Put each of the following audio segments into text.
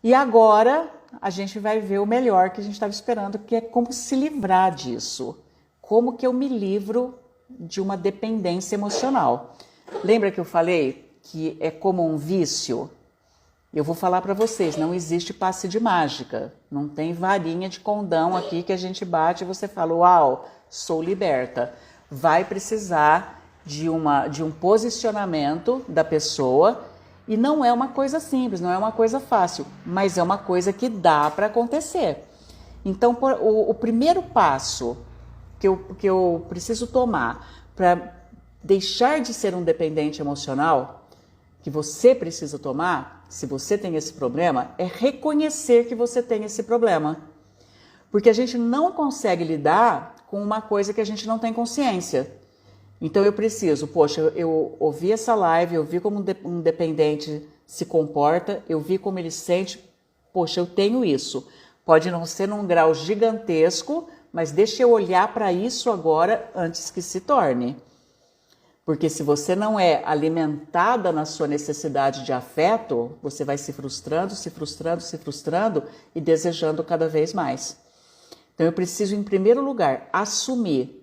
E agora a gente vai ver o melhor que a gente estava esperando, que é como se livrar disso. Como que eu me livro de uma dependência emocional. Lembra que eu falei que é como um vício? Eu vou falar para vocês, não existe passe de mágica. Não tem varinha de condão aqui que a gente bate e você fala, uau, sou liberta. Vai precisar de um posicionamento da pessoa e não é uma coisa simples, não é uma coisa fácil, mas é uma coisa que dá para acontecer. Então, o primeiro passo que eu preciso tomar para deixar de ser um dependente emocional, que você precisa tomar, se você tem esse problema, é reconhecer que você tem esse problema. Porque a gente não consegue lidar com uma coisa que a gente não tem consciência. Então eu preciso, poxa, eu ouvi essa live, eu vi como um dependente se comporta, eu vi como ele sente, poxa, eu tenho isso. Pode não ser num grau gigantesco, mas deixa eu olhar para isso agora antes que se torne. Porque se você não é alimentada na sua necessidade de afeto, você vai se frustrando, se frustrando, se frustrando e desejando cada vez mais. Então eu preciso, em primeiro lugar, assumir,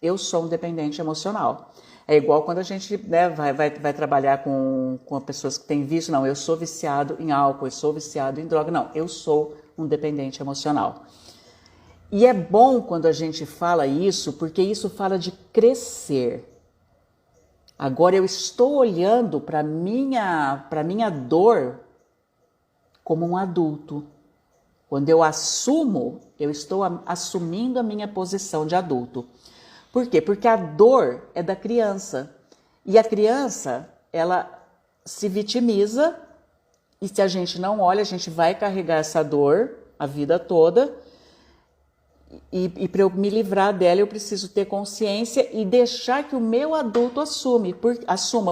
eu sou um dependente emocional. É igual quando a gente vai trabalhar com pessoas que têm vício, não, eu sou viciado em álcool, eu sou viciado em droga, não, eu sou um dependente emocional. E é bom quando a gente fala isso, porque isso fala de crescer. Agora eu estou olhando para minha dor como um adulto. Quando eu assumo, eu estou assumindo a minha posição de adulto. Por quê? Porque a dor é da criança. E a criança, ela se vitimiza e se a gente não olha, a gente vai carregar essa dor a vida toda. E para eu me livrar dela, eu preciso ter consciência e deixar que o meu adulto assuma.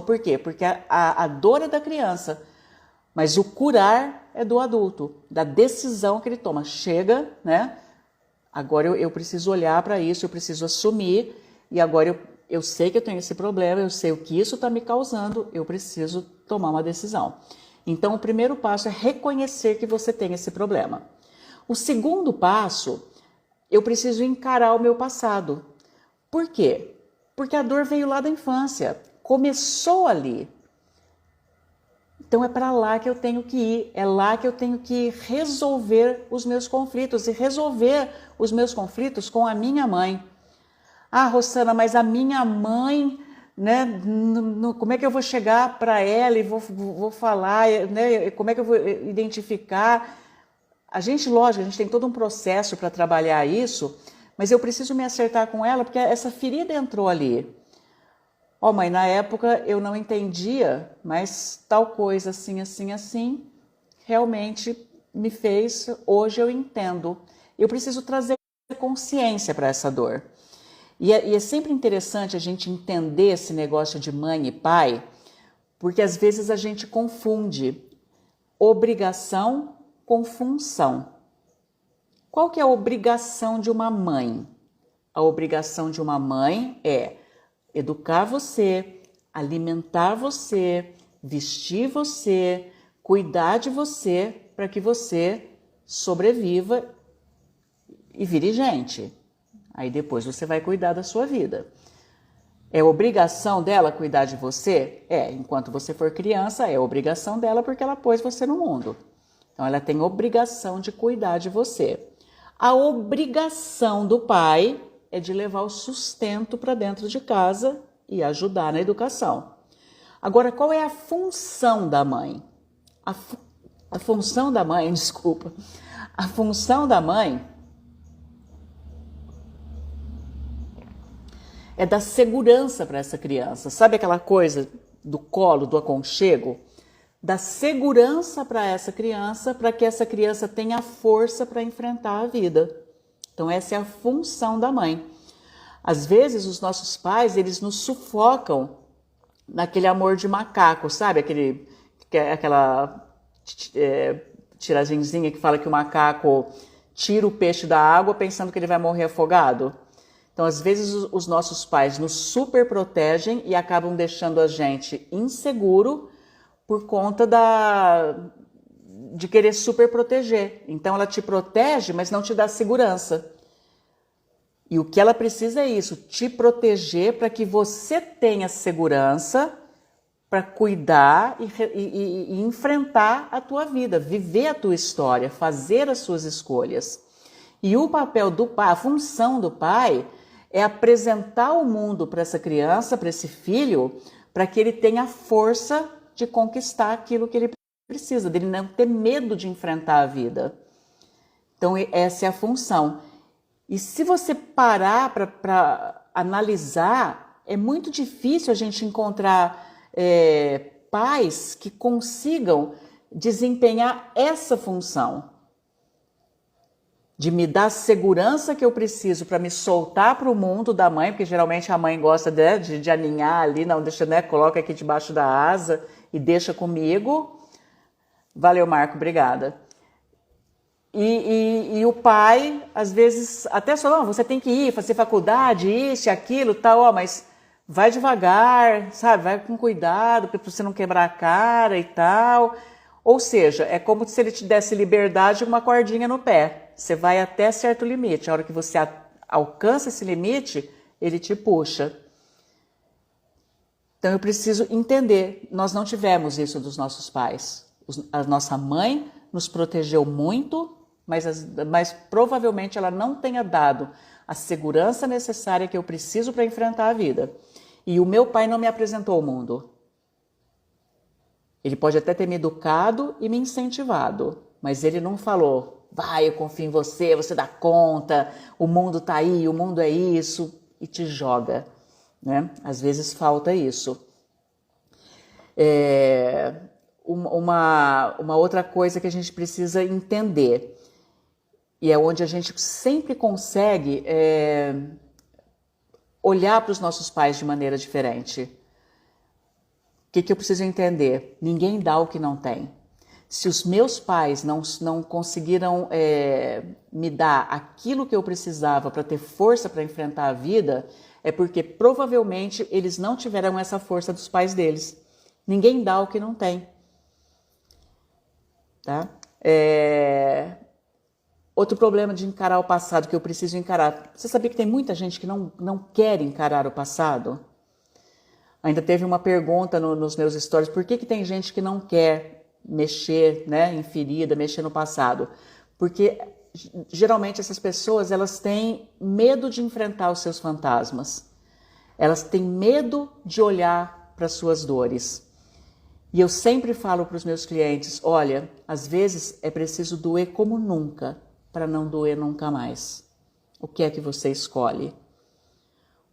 Por quê? Porque a dor é da criança, mas o curar é do adulto, da decisão que ele toma. Chega, né? Agora eu preciso olhar para isso, eu preciso assumir, e agora eu sei que eu tenho esse problema, eu sei o que isso está me causando, eu preciso tomar uma decisão. Então, o primeiro passo é reconhecer que você tem esse problema. O segundo passo, eu preciso encarar o meu passado. Por quê? Porque a dor veio lá da infância, começou ali. Então é para lá que eu tenho que ir, é lá que eu tenho que resolver os meus conflitos e resolver os meus conflitos com a minha mãe. Ah, Rossana, mas a minha mãe, né, como é que eu vou chegar para ela e vou falar, né, como é que eu vou identificar? Lógico, a gente tem todo um processo para trabalhar isso, mas eu preciso me acertar com ela porque essa ferida entrou ali. Ó, mãe, na época eu não entendia, mas tal coisa assim, assim, assim, realmente me fez, hoje eu entendo. Eu preciso trazer consciência para essa dor. E é sempre interessante a gente entender esse negócio de mãe e pai, porque às vezes a gente confunde obrigação com função. Qual que é a obrigação de uma mãe? A obrigação de uma mãe é educar você, alimentar você, vestir você, cuidar de você para que você sobreviva e vire gente. Aí depois você vai cuidar da sua vida. É obrigação dela cuidar de você? Enquanto você for criança, é obrigação dela porque ela pôs você no mundo. Então ela tem obrigação de cuidar de você. A obrigação do pai é de levar o sustento para dentro de casa e ajudar na educação. Agora, qual é a função da mãe? A função da mãe, desculpa. A função da mãe é dar segurança para essa criança. Sabe aquela coisa do colo, do aconchego? Dar segurança para essa criança, para que essa criança tenha força para enfrentar a vida. Então essa é a função da mãe. Às vezes os nossos pais, eles nos sufocam naquele amor de macaco, sabe? Aquela tiragenzinha que fala que o macaco tira o peixe da água pensando que ele vai morrer afogado. Então, às vezes, os nossos pais nos super protegem e acabam deixando a gente inseguro por conta de querer super proteger. Então ela te protege, mas não te dá segurança. E o que ela precisa é isso, te proteger para que você tenha segurança para cuidar e enfrentar a tua vida, viver a tua história, fazer as suas escolhas. E o papel do pai, a função do pai é apresentar o mundo para essa criança, para esse filho, para que ele tenha força de conquistar aquilo que ele precisa, dele não ter medo de enfrentar a vida. Então essa é a função. E se você parar para analisar, é muito difícil a gente encontrar pais que consigam desempenhar essa função de me dar a segurança que eu preciso para me soltar para o mundo da mãe, porque geralmente a mãe gosta de aninhar ali, não deixa, né? Coloca aqui debaixo da asa e deixa comigo. Valeu, Marco, obrigada. E o pai, às vezes, até só, não, você tem que ir, fazer faculdade, isso, aquilo, tal, ó, mas vai devagar, sabe? Vai com cuidado, para você não quebrar a cara e tal. Ou seja, é como se ele te desse liberdade com uma cordinha no pé. Você vai até certo limite. A hora que você alcança esse limite, ele te puxa. Então eu preciso entender, nós não tivemos isso dos nossos pais. A nossa mãe nos protegeu muito, mas provavelmente ela não tenha dado a segurança necessária que eu preciso para enfrentar a vida. E o meu pai não me apresentou o mundo. Ele pode até ter me educado e me incentivado, mas ele não falou, vai, eu confio em você, você dá conta, o mundo tá aí, o mundo é isso, e te joga, né? Às vezes falta isso. Uma outra coisa que a gente precisa entender, e é onde a gente sempre consegue olhar para os nossos pais de maneira diferente. O que eu preciso entender? Ninguém dá o que não tem. Se os meus pais não conseguiram me dar aquilo que eu precisava para ter força para enfrentar a vida, é porque provavelmente eles não tiveram essa força dos pais deles. Ninguém dá o que não tem. Tá? Outro problema de encarar o passado que eu preciso encarar. Você sabia que tem muita gente que não quer encarar o passado? Ainda teve uma pergunta nos meus stories, por que tem gente que não quer mexer, né, em ferida, mexer no passado? Porque geralmente essas pessoas, elas têm medo de enfrentar os seus fantasmas. Elas têm medo de olhar para as suas dores. E eu sempre falo para os meus clientes, olha, às vezes é preciso doer como nunca, para não doer nunca mais. O que é que você escolhe?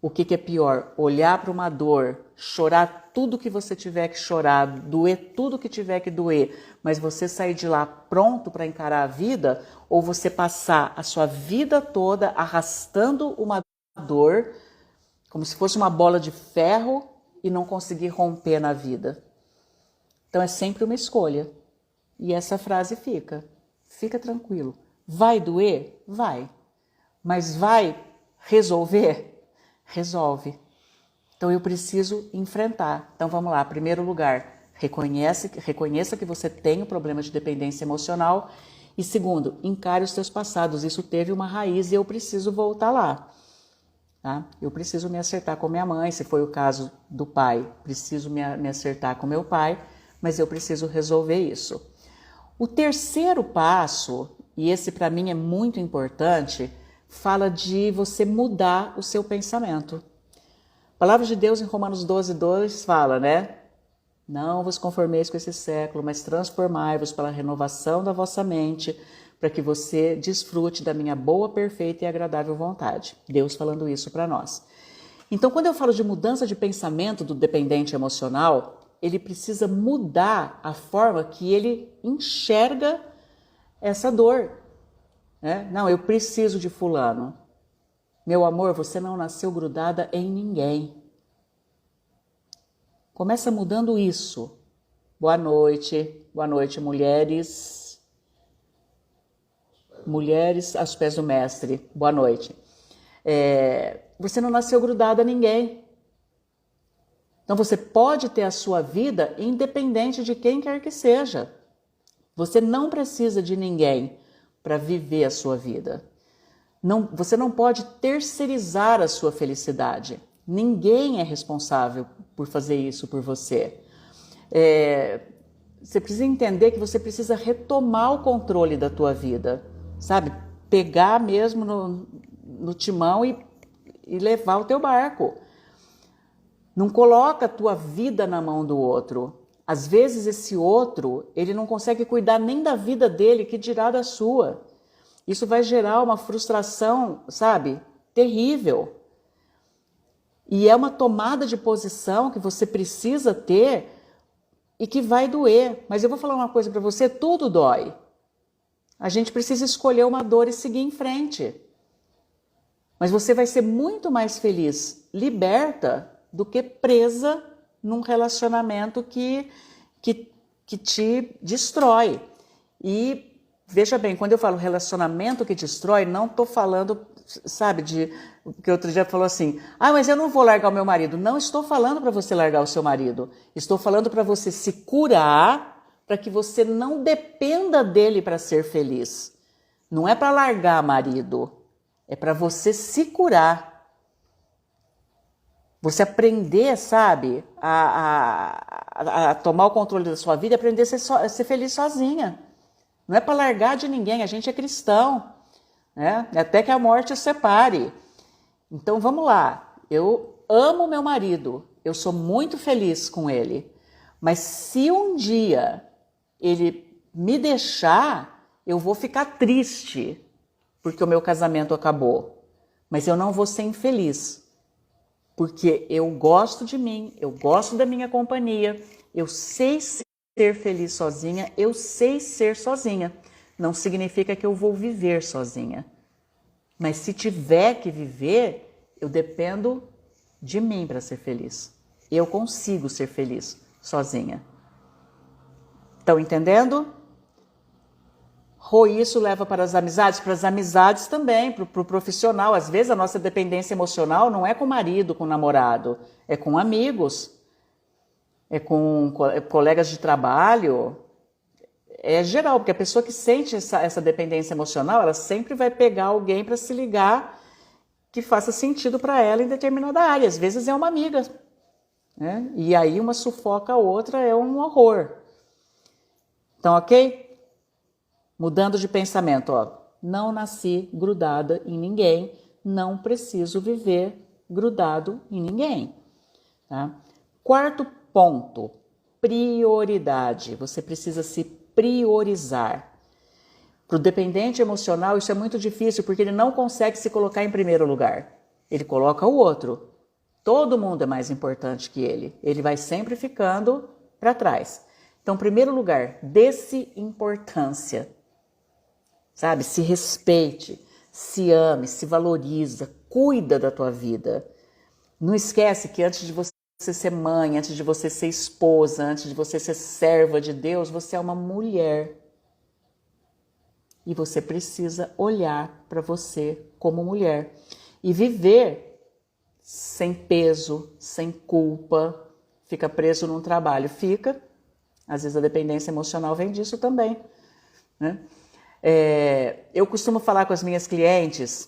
O que é pior? Olhar para uma dor, chorar tudo que você tiver que chorar, doer tudo que tiver que doer, mas você sair de lá pronto para encarar a vida, ou você passar a sua vida toda arrastando uma dor, como se fosse uma bola de ferro, e não conseguir romper na vida. Então é sempre uma escolha. E essa frase fica tranquilo. Vai doer? Vai. Mas vai resolver? Resolve. Então eu preciso enfrentar. Então vamos lá, primeiro lugar, reconheça que você tem um problema de dependência emocional. E segundo, encare os seus passados. Isso teve uma raiz e eu preciso voltar lá. Tá? Eu preciso me acertar com minha mãe, se foi o caso do pai, preciso me acertar com meu pai, mas eu preciso resolver isso. O terceiro passo, e esse para mim é muito importante, fala de você mudar o seu pensamento. A palavra de Deus em Romanos 12:2 fala, né? Não vos conformeis com esse século, mas transformai-vos pela renovação da vossa mente, para que você desfrute da minha boa, perfeita e agradável vontade. Deus falando isso para nós. Então, quando eu falo de mudança de pensamento do dependente emocional, ele precisa mudar a forma que ele enxerga essa dor. Não, eu preciso de fulano. Meu amor, você não nasceu grudada em ninguém. Começa mudando isso. Boa noite, mulheres. Mulheres aos pés do mestre, boa noite. Você não nasceu grudada a ninguém. Então você pode ter a sua vida independente de quem quer que seja. Você não precisa de ninguém para viver a sua vida. Você não pode terceirizar a sua felicidade. Ninguém é responsável por fazer isso por você. Você precisa entender que você precisa retomar o controle da tua vida, sabe? Pegar mesmo no timão e levar o teu barco. Não coloca a tua vida na mão do outro. Às vezes esse outro, ele não consegue cuidar nem da vida dele, que dirá da sua. Isso vai gerar uma frustração, sabe? Terrível. E é uma tomada de posição que você precisa ter e que vai doer. Mas eu vou falar uma coisa para você, tudo dói. A gente precisa escolher uma dor e seguir em frente. Mas você vai ser muito mais feliz, liberta, do que presa num relacionamento que te destrói. E veja bem, quando eu falo relacionamento que destrói, não estou falando, sabe, que outro dia falou assim, mas eu não vou largar o meu marido. Não estou falando para você largar o seu marido. Estou falando para você se curar, para que você não dependa dele para ser feliz. Não é para largar marido, é para você se curar. Você aprender, sabe, a tomar o controle da sua vida, aprender a ser feliz sozinha. Não é para largar de ninguém, a gente é cristão, né? Até que a morte os separe. Então vamos lá, eu amo meu marido, eu sou muito feliz com ele, mas se um dia ele me deixar, eu vou ficar triste, porque o meu casamento acabou, mas eu não vou ser infeliz. Porque eu gosto de mim, eu gosto da minha companhia, eu sei ser feliz sozinha, eu sei ser sozinha. Não significa que eu vou viver sozinha. Mas se tiver que viver, eu dependo de mim para ser feliz. Eu consigo ser feliz sozinha. Estão entendendo? Isso leva para as amizades também, para o profissional. Às vezes a nossa dependência emocional não é com o marido, com o namorado, é com amigos, é com colegas de trabalho, é geral, porque a pessoa que sente essa dependência emocional, ela sempre vai pegar alguém para se ligar que faça sentido para ela em determinada área. Às vezes é uma amiga, né? E aí uma sufoca a outra, é um horror. Então, ok? Mudando de pensamento, não nasci grudada em ninguém, não preciso viver grudado em ninguém. Tá? Quarto ponto, prioridade. Você precisa se priorizar. Para o dependente emocional isso é muito difícil, porque ele não consegue se colocar em primeiro lugar. Ele coloca o outro. Todo mundo é mais importante que ele. Ele vai sempre ficando para trás. Então, em primeiro lugar, dê-se importância. Sabe, se respeite, se ame, se valoriza, cuida da tua vida. Não esquece que antes de você ser mãe, antes de você ser esposa, antes de você ser serva de Deus, você é uma mulher. E você precisa olhar para você como mulher e viver sem peso, sem culpa. Fica preso num trabalho, fica. Às vezes a dependência emocional vem disso também, né? Eu costumo falar com as minhas clientes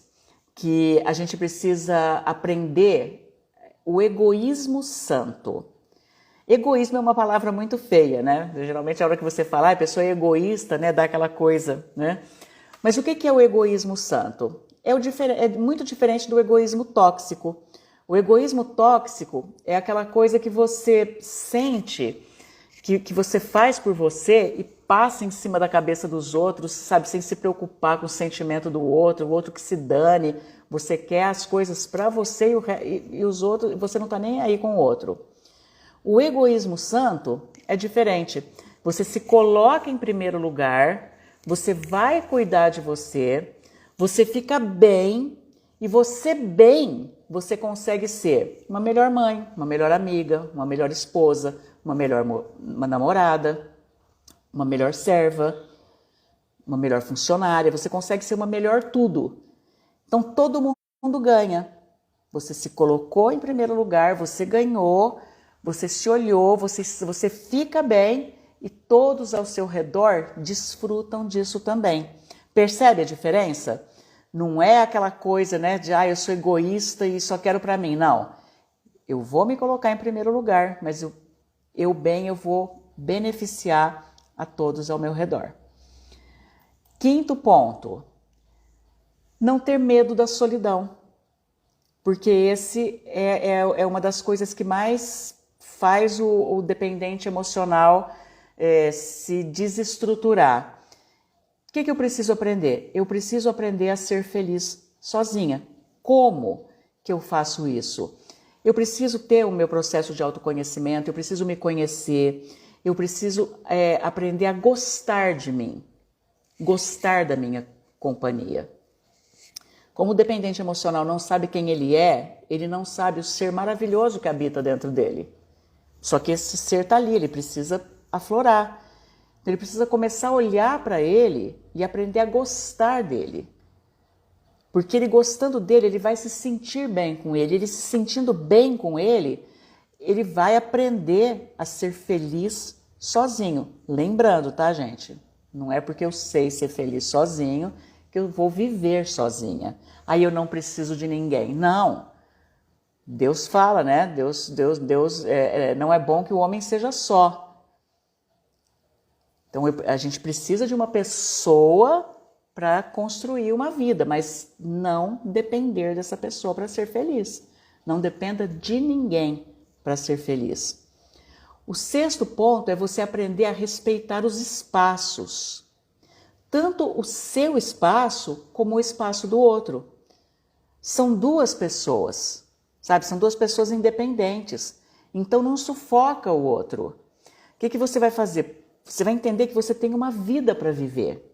que a gente precisa aprender o egoísmo santo. Egoísmo é uma palavra muito feia, né? Geralmente a hora que você fala, a pessoa é egoísta, né? Dá aquela coisa, né? Mas o que é o egoísmo santo? É muito diferente do egoísmo tóxico. O egoísmo tóxico é aquela coisa que você sente, que você faz por você e passa em cima da cabeça dos outros, sabe, sem se preocupar com o sentimento do outro, o outro que se dane. Você quer as coisas para você e os outros, você não está nem aí com o outro. O egoísmo santo é diferente. Você se coloca em primeiro lugar, você vai cuidar de você, você fica bem e você consegue ser uma melhor mãe, uma melhor amiga, uma melhor esposa, uma namorada, uma melhor serva, uma melhor funcionária, você consegue ser uma melhor tudo. Então todo mundo ganha. Você se colocou em primeiro lugar, você ganhou, você se olhou, você fica bem e todos ao seu redor desfrutam disso também. Percebe a diferença? Não é aquela coisa, né, de eu sou egoísta e só quero para mim. Não. Eu vou me colocar em primeiro lugar, mas eu vou beneficiar a todos ao meu redor. Quinto ponto, não ter medo da solidão, porque esse é uma das coisas que mais faz o dependente emocional se desestruturar. O que eu preciso aprender? Eu preciso aprender a ser feliz sozinha. Como que eu faço isso? Eu preciso ter o meu processo de autoconhecimento, eu preciso me conhecer, eu preciso aprender a gostar de mim, gostar da minha companhia. Como o dependente emocional não sabe quem ele é, ele não sabe o ser maravilhoso que habita dentro dele. Só que esse ser está ali, ele precisa aflorar. Ele precisa começar a olhar para ele e aprender a gostar dele. Porque ele gostando dele, ele vai se sentir bem com ele. Ele se sentindo bem com ele, ele vai aprender a ser feliz sozinho. Lembrando, tá, gente? Não é porque eu sei ser feliz sozinho que eu vou viver sozinha. Aí eu não preciso de ninguém. Não. Deus fala, né? Deus não é bom que o homem seja só. Então a gente precisa de uma pessoa para construir uma vida, mas não depender dessa pessoa para ser feliz. Não dependa de ninguém para ser feliz. O sexto ponto é você aprender a respeitar os espaços. Tanto o seu espaço como o espaço do outro. São duas pessoas, sabe? São duas pessoas independentes. Então não sufoca o outro. O que você vai fazer? Você vai entender que você tem uma vida para viver.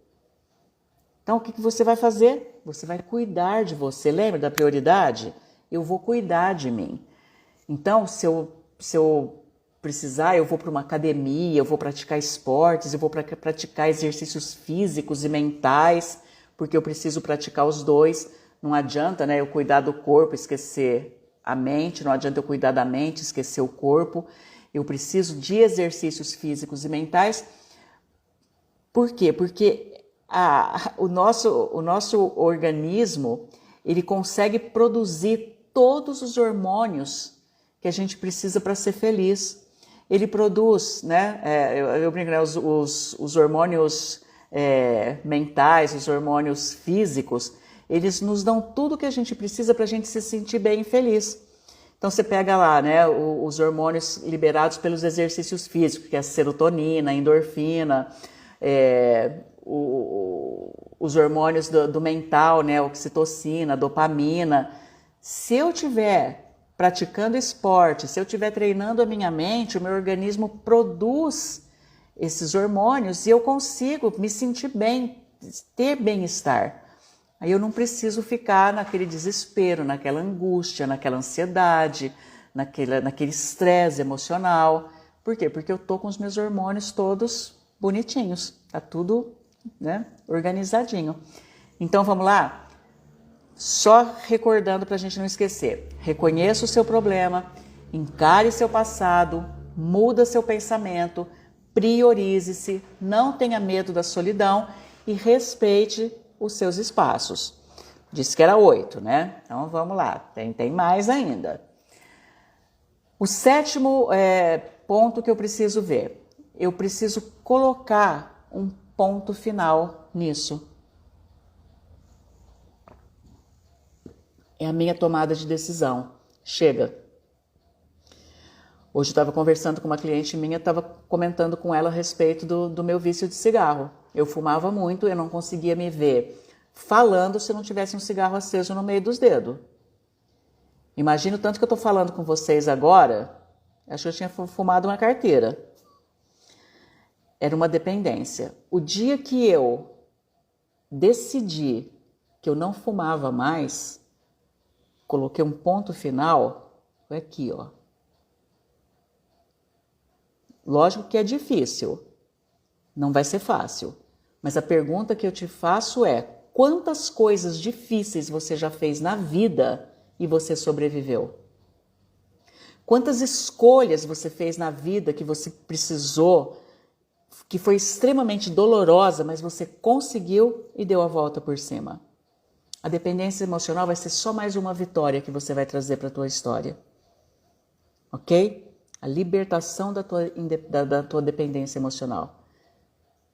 Então, o que você vai fazer? Você vai cuidar de você. Lembra da prioridade? Eu vou cuidar de mim. Então, se eu precisar, eu vou para uma academia, eu vou praticar esportes, eu vou praticar exercícios físicos e mentais, porque eu preciso praticar os dois. Não adianta, né, eu cuidar do corpo, esquecer a mente, não adianta eu cuidar da mente, esquecer o corpo. Eu preciso de exercícios físicos e mentais. Por quê? Porque o nosso organismo, ele consegue produzir todos os hormônios que a gente precisa para ser feliz. Ele produz, né? Eu brinco, né? Os hormônios mentais, os hormônios físicos, eles nos dão tudo que a gente precisa para a gente se sentir bem e feliz. Então você pega lá, né, os hormônios liberados pelos exercícios físicos, que é a serotonina, a endorfina, os hormônios do mental, né, a oxitocina, a dopamina. Se eu estiver praticando esporte, se eu estiver treinando a minha mente, o meu organismo produz esses hormônios e eu consigo me sentir bem, ter bem-estar. Aí eu não preciso ficar naquele desespero, naquela angústia, naquela ansiedade, naquele estresse emocional. Por quê? Porque eu estou com os meus hormônios todos bonitinhos, tá tudo, né, organizadinho. Então vamos lá? Só recordando para a gente não esquecer. Reconheça o seu problema, encare seu passado, muda seu pensamento, priorize-se, não tenha medo da solidão e respeite os seus espaços. Disse que era 8, né? Então vamos lá, tem mais ainda. O sétimo ponto que eu preciso ver. Eu preciso colocar um ponto final nisso. É a minha tomada de decisão. Chega. Hoje eu estava conversando com uma cliente minha, estava comentando com ela a respeito do meu vício de cigarro. Eu fumava muito, eu não conseguia me ver falando se não tivesse um cigarro aceso no meio dos dedos. Imagina o tanto que eu estou falando com vocês agora, acho que eu tinha fumado uma carteira. Era uma dependência. O dia que eu decidi que eu não fumava mais, coloquei um ponto final, foi aqui, ó. Lógico que é difícil, não vai ser fácil. Mas a pergunta que eu te faço é: quantas coisas difíceis você já fez na vida e você sobreviveu? Quantas escolhas você fez na vida que você precisou que foi extremamente dolorosa, mas você conseguiu e deu a volta por cima. A dependência emocional vai ser só mais uma vitória que você vai trazer para a tua história. Ok? A libertação da tua dependência emocional.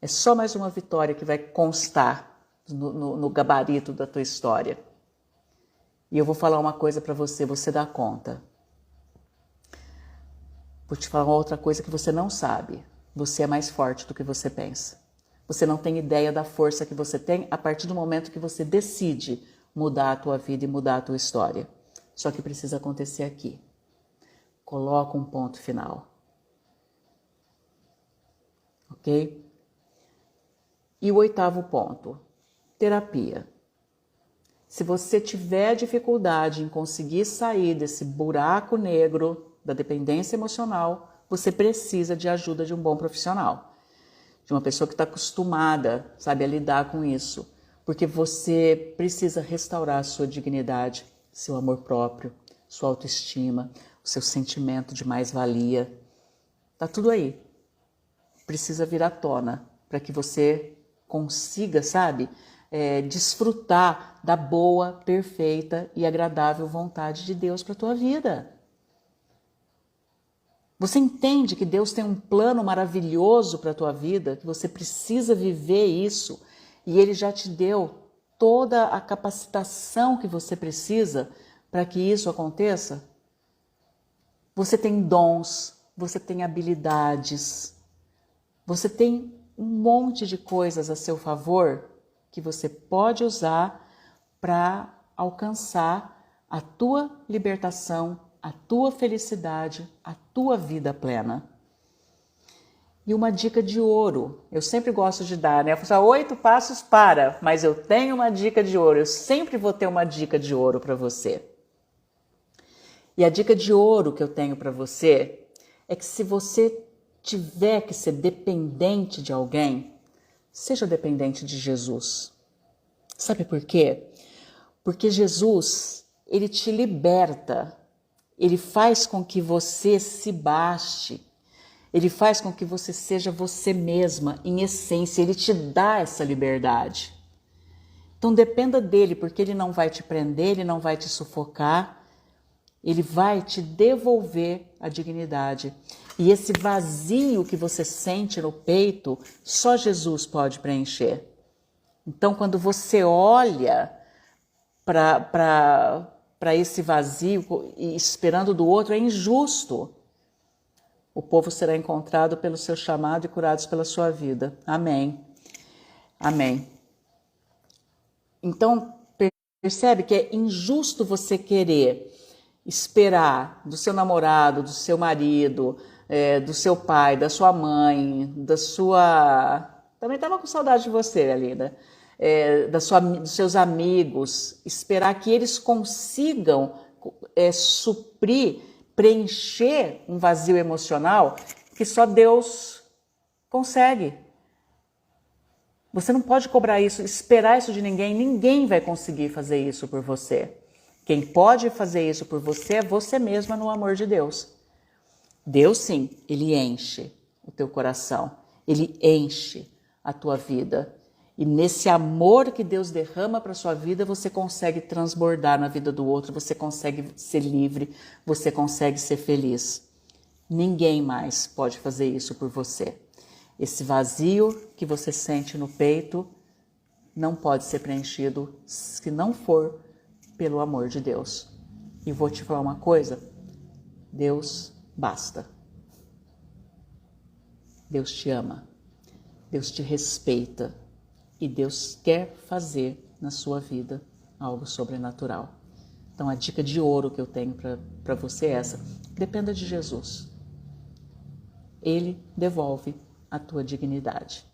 É só mais uma vitória que vai constar no gabarito da tua história. E eu vou falar uma coisa para você dá conta. Vou te falar uma outra coisa que você não sabe. Você é mais forte do que você pensa. Você não tem ideia da força que você tem a partir do momento que você decide mudar a tua vida e mudar a tua história. Só que precisa acontecer aqui. Coloca um ponto final. Ok? E o 8º ponto, terapia. Se você tiver dificuldade em conseguir sair desse buraco negro da dependência emocional, você precisa de ajuda de um bom profissional. De uma pessoa que está acostumada, sabe, a lidar com isso. Porque você precisa restaurar a sua dignidade, seu amor próprio, sua autoestima, o seu sentimento de mais-valia. Tá tudo aí. Precisa vir à tona para que você consiga, sabe, desfrutar da boa, perfeita e agradável vontade de Deus para a tua vida. Você entende que Deus tem um plano maravilhoso para a tua vida, que você precisa viver isso e Ele já te deu toda a capacitação que você precisa para que isso aconteça? Você tem dons, você tem habilidades, você tem um monte de coisas a seu favor que você pode usar para alcançar a tua libertação, a tua felicidade, a tua vida plena. E uma dica de ouro, eu sempre gosto de dar, né? Eu falo 8 passos para, mas eu tenho uma dica de ouro, eu sempre vou ter uma dica de ouro para você. E a dica de ouro que eu tenho para você é que se você tiver que ser dependente de alguém, seja dependente de Jesus. Sabe por quê? Porque Jesus, Ele te liberta, Ele faz com que você se baste, Ele faz com que você seja você mesma, em essência, Ele te dá essa liberdade. Então dependa dEle, porque Ele não vai te prender, Ele não vai te sufocar, Ele vai te devolver a dignidade. E esse vazio que você sente no peito, só Jesus pode preencher. Então, quando você olha para esse vazio e esperando do outro, é injusto. O povo será encontrado pelo seu chamado e curados pela sua vida. Amém. Amém. Então, percebe que é injusto você querer esperar do seu namorado, do seu marido, do seu pai, da sua mãe, da sua... Também estava com saudade de você, Alina. Dos seus amigos, esperar que eles consigam suprir, preencher um vazio emocional que só Deus consegue. Você não pode cobrar isso, esperar isso de ninguém, ninguém vai conseguir fazer isso por você. Quem pode fazer isso por você é você mesma no amor de Deus. Deus sim, Ele enche o teu coração, Ele enche a tua vida. E nesse amor que Deus derrama para a sua vida, você consegue transbordar na vida do outro, você consegue ser livre, você consegue ser feliz. Ninguém mais pode fazer isso por você. Esse vazio que você sente no peito não pode ser preenchido se não for pelo amor de Deus. E vou te falar uma coisa, Deus basta. Deus te ama, Deus te respeita e Deus quer fazer na sua vida algo sobrenatural. Então a dica de ouro que eu tenho para você é essa, dependa de Jesus. Ele devolve a tua dignidade.